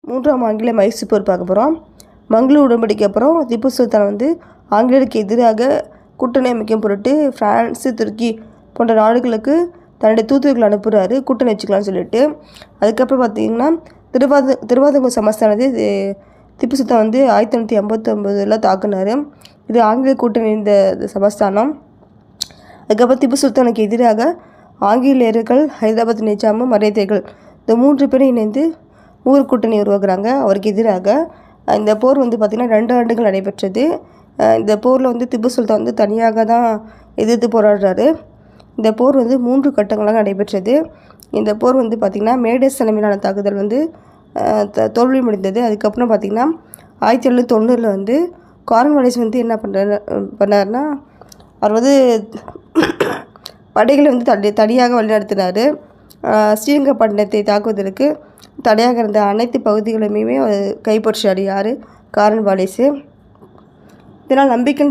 மூன்றாம் ஆங்கில மைசூர் போர் பார்க்க போகிறோம். மங்களூர் உடன்படிக்கை அப்புறம் திப்பு சுல்தான் வந்து ஆங்கிலேயருக்கு எதிராக கூட்டணி அமைக்கும் பொருட்டு பிரான்ஸு, துருக்கி போன்ற நாடுகளுக்கு தன்னுடைய தூதுவர்கள் அனுப்புகிறாரு கூட்டணி வச்சுக்கலாம்னு சொல்லிட்டு. அதுக்கப்புறம் பார்த்திங்கன்னா திருவாதங்கூர் சமஸ்தானத்தை திப்பு சுல்தான் வந்து 1959 தாக்குனார். இது ஆங்கிலேய கூட்டணி இந்த சமஸ்தானம். அதுக்கப்புறம் திப்பு சுல்தானுக்கு எதிராக ஆங்கிலேயர்கள், ஹைதராபாத் நிஜாமு, மராத்தியர்கள் இந்த 3 பேரும் இணைந்து ஊர் கூட்டணி உருவாக்குறாங்க அவருக்கு எதிராக. இந்த போர் வந்து பார்த்திங்கன்னா 2 ஆண்டுகள் நடைபெற்றது. இந்த போரில் வந்து திப்பு சுல்தான் வந்து தனியாக தான் எதிர்த்து போராடுறாரு. இந்த போர் வந்து 3 கட்டங்களாக நடைபெற்றது. இந்த போர் வந்து பார்த்திங்கன்னா மேடேஸ் தலைமையிலான தாக்குதல் வந்து தோல்வி முடிந்தது. அதுக்கப்புறம் பார்த்திங்கன்னா 1790 வந்து கார்ன்வாலிஸ் வந்து என்ன பண்ணார்னா அவர் வந்து படைகளை வந்து தனியாக வழிநடத்தினார். ஸ்ரீரங்கப்பட்டினத்தை தாக்குவதற்கு தடையாக இருந்த அனைத்து பகுதிகளுமே கைப்பற்றார். யார்? கார்ன்வாலிஸு. இதனால் நம்பிக்கை